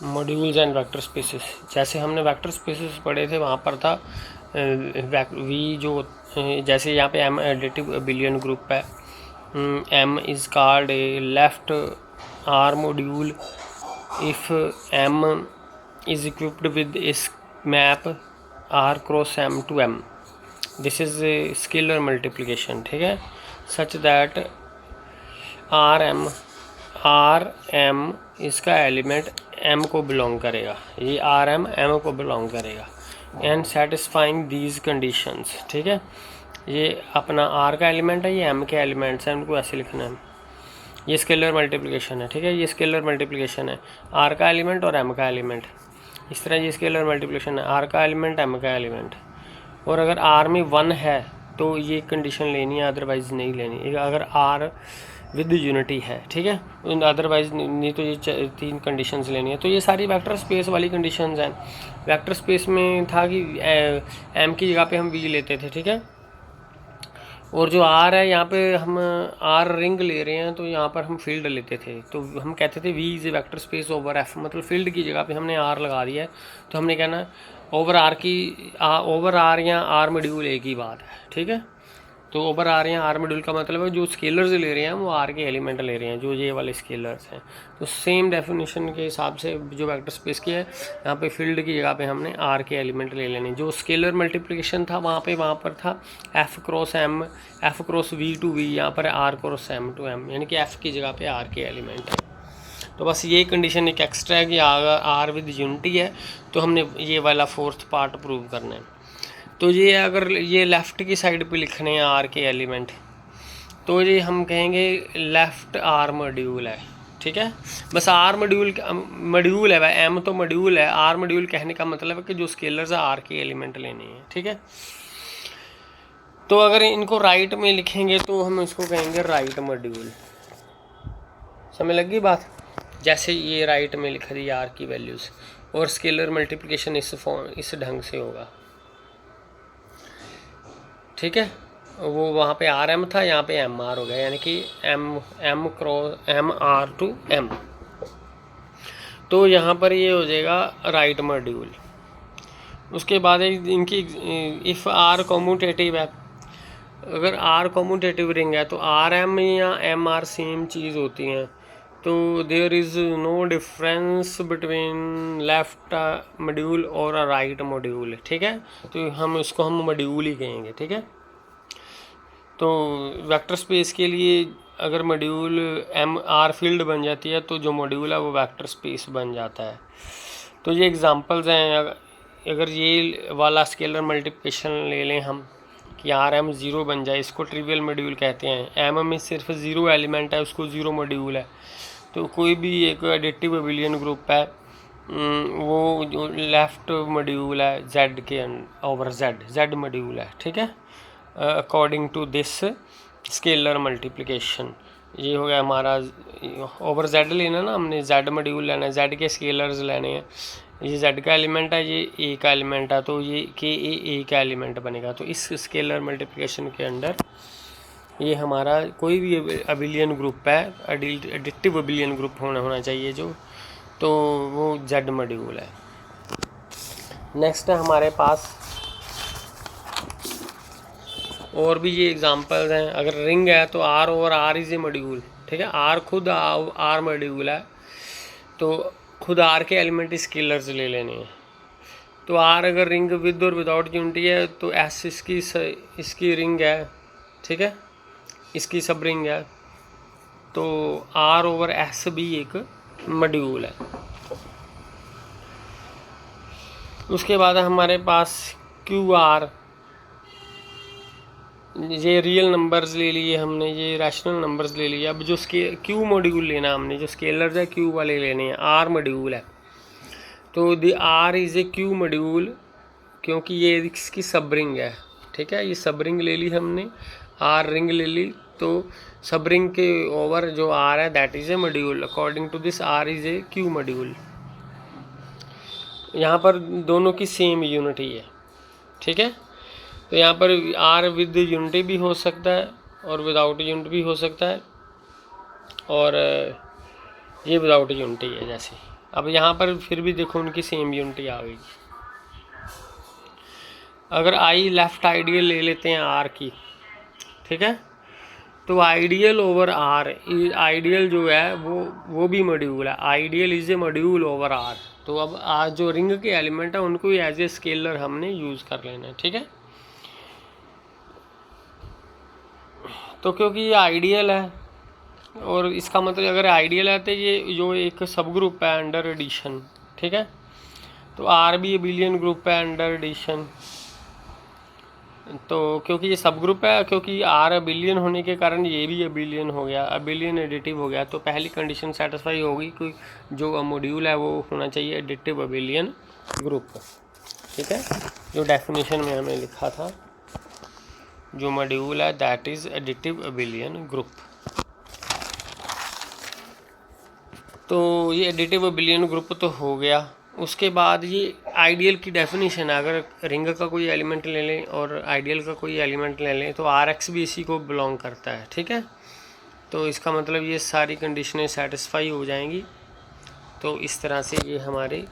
Modules and vector spaces. जैसे हमने vector spaces पढ़े थे वहाँ पर था वी जो जैसे यहाँ पे एम एडिटिव अबिलियन ग्रुप है, M is called a left R module if M is equipped with इस map R cross M to M. This is scalar multiplication, ठीक है, सच दैट आर एम इसका element M को belong करेगा, ये R M को belong करेगा and satisfying these conditions, ठीक है। ये अपना आर का एलिमेंट है, ये एम के एलिमेंट्स हैं, उनको ऐसे लिखना है। ये स्केलर मल्टीप्लिकेशन है, ठीक है, ये स्केलर मल्टीप्लिकेशन है, आर का एलिमेंट और एम का एलिमेंट। इस तरह ये स्केलर मल्टीप्लिकेशन है, आर का एलिमेंट एम का एलिमेंट। और अगर आर में 1 है तो ये कंडीशन लेनी है, अदरवाइज़ नहीं लेनी। अगर आर विद यूनिटी है, ठीक है, अदरवाइज नहीं तो ये 3 कंडीशंस लेनी है। तो ये सारी वेक्टर स्पेस वाली कंडीशंस हैं। वेक्टर स्पेस में था कि एम की जगह पे हम वी लेते थे, ठीक है, और जो आर है यहाँ पे हम आर रिंग ले रहे हैं तो यहाँ पर हम फील्ड लेते थे, तो हम कहते थे V is a vector space over F, मतलब फील्ड की जगह पे हमने आर लगा दिया है, तो हमने कहना ओवर आर या आर मॉड्यूल एक ही बात है, ठीक है। तो ओवर आर या आर मॉड्यूल का मतलब है जो स्केलर्स ले रहे हैं वो आर के एलिमेंट ले रहे हैं, जो ये वाले स्केलर्स हैं। तो सेम डेफिनेशन के हिसाब से जो वेक्टर स्पेस की है, यहाँ पे फील्ड की जगह पे हमने आर के एलिमेंट ले लेने। जो स्केलर मल्टीप्लिकेशन था वहाँ पर था F cross M, F cross V to V, यहाँ पर R cross M to M, यानी कि एफ की जगह पे आर के एलिमेंट है। तो बस ये कंडीशन एक एक्स्ट्रा है कि अगर आर विद यूनिटी है तो हमने ये वाला 4th पार्ट प्रूव करना है। तो ये अगर ये लेफ़्ट की साइड पे लिखने हैं आर के एलिमेंट, तो ये हम कहेंगे लेफ़्ट आर मॉड्यूल है, ठीक है। बस आर मॉड्यूल है, वह एम तो मॉड्यूल है, आर मॉड्यूल कहने का मतलब है कि जो स्केलर्स है आर के एलिमेंट लेने हैं, ठीक है। तो अगर इनको राइट में लिखेंगे तो हम इसको कहेंगे राइट मॉड्यूल। समझ लगी बात? जैसे ये राइट में लिख दी आर की वैल्यूज़, और स्केलर मल्टीप्लिकेशन इस ढंग से होगा, ठीक है। वो वहाँ पे आर एम था, यहाँ पे एम आर हो गया, यानी कि M cross M R to M. तो यहाँ पर ये हो जाएगा राइट मॉड्यूल। उसके बाद इनकी इफ़ आर कॉम्यूटेटिव है, अगर आर कॉम्यूटेटिव रिंग है तो आर एम या एम आर सेम चीज़ होती हैं, तो there is no difference between left module और राइट मॉड्यूल, ठीक है। तो हम इसको हम मॉड्यूल ही कहेंगे, ठीक है। तो वेक्टर स्पेस के लिए अगर मॉड्यूल एम आर फील्ड बन जाती है तो जो मॉड्यूल है वो वेक्टर स्पेस बन जाता है। तो ये एग्जांपल्स हैं। अगर ये वाला स्केलर मल्टीप्लिकेशन ले लें हम कि आर एम 0 बन जाए, इसको ट्रिवियल मॉड्यूल कहते हैं। एम में सिर्फ 0 एलिमेंट है, उसको 0 मॉड्यूल है। तो कोई भी एक एडिटिव अबिलियन ग्रुप है, वो जो लेफ़्ट मॉड्यूल है जेड के ओवर जेड मॉड्यूल है, ठीक है, according to this scalar multiplication. ये हो गया हमारा ओवर जेड लेना ना, हमने जेड मॉड्यूल लेना है, जेड के स्केलर्स लेने हैं। ये जेड का एलिमेंट है, ये ए का एलिमेंट है, तो ये के ए का एलिमेंट बनेगा। तो इस स्केलर मल्टीप्लिकेशन के अंडर ये हमारा कोई भी अबिलियन ग्रुप है, एडिटिव अबिलियन ग्रुप होना चाहिए जो, तो वो जेड मॉड्यूल है। नेक्स्ट है हमारे पास और भी ये एग्जांपल्स हैं। अगर रिंग है तो R over R is a module, ठीक है, आर खुद आर मॉड्यूल है, तो खुद आर के एलिमेंट स्केलर्स ले लेने हैं। तो आर अगर रिंग विद और विदाउट यूनिटी है तो एस इसकी रिंग है, ठीक है, इसकी सब रिंग है, तो आर ओवर एस भी एक मॉड्यूल है। उसके बाद हमारे पास क्यू आर, ये रियल नंबर्स ले लिए हमने, ये रैशनल नंबर्स ले लिए। अब जो क्यू मॉड्यूल लेना हमने, जो स्केलर्स है क्यू वाले लेने हैं, आर मॉड्यूल है, तो the R is a Q module, क्योंकि ये इसकी सब रिंग है, ठीक है। ये सब रिंग ले ली हमने, आर रिंग ले ली, तो सब रिंग के ओवर जो आर है that is a module, according to this R is a Q module. यहाँ पर दोनों की सेम यूनिटी है, ठीक है। तो यहाँ पर आर विद यूनिटी भी हो सकता है और विदाउट यूनिट भी हो सकता है, और ये विदाउट यूनिटी है। जैसे अब यहाँ पर फिर भी देखो उनकी सेम यूनिटी आ गई। अगर आई लेफ्ट आइडियल ले लेते हैं आर की, ठीक है, तो आइडियल ओवर आर, आइडियल जो है वो भी मॉड्यूल है, ideal is a module over R. तो अब आज जो रिंग के एलिमेंट है उनको ही एज ए स्केलर हमने यूज़ कर लेना है, ठीक है। तो क्योंकि ये आइडियल है और इसका मतलब अगर आइडियल है तो ये जो एक सब ग्रुप है अंडर एडिशन, ठीक है, तो आर भी एबिलियन ग्रुप है अंडर एडिशन। तो क्योंकि ये सब ग्रुप है, क्योंकि आर एबिलियन होने के कारण ये भी एबिलियन हो गया, एबिलियन एडिटिव हो गया, तो पहली कंडीशन सेटिस्फाई होगी कि जो मॉड्यूल है वो होना चाहिए एडिटिव एबिलियन ग्रुप, ठीक है, जो डेफिनेशन में हमें लिखा था, जो मॉड्यूल है that is additive abelian group. तो ये एडिटिव एबिलियन ग्रुप तो हो गया। उसके बाद ये आइडियल की डेफिनेशन है, अगर रिंग का कोई एलिमेंट ले लें और आइडियल का कोई एलिमेंट ले लें तो आर एक्स भी इसी को बिलोंग करता है, ठीक है। तो इसका मतलब ये सारी कंडीशनें सेटिस्फाई हो जाएंगी, तो इस तरह से ये हमारे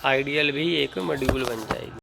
आइडियल भी एक मॉड्यूल बन जाएगी।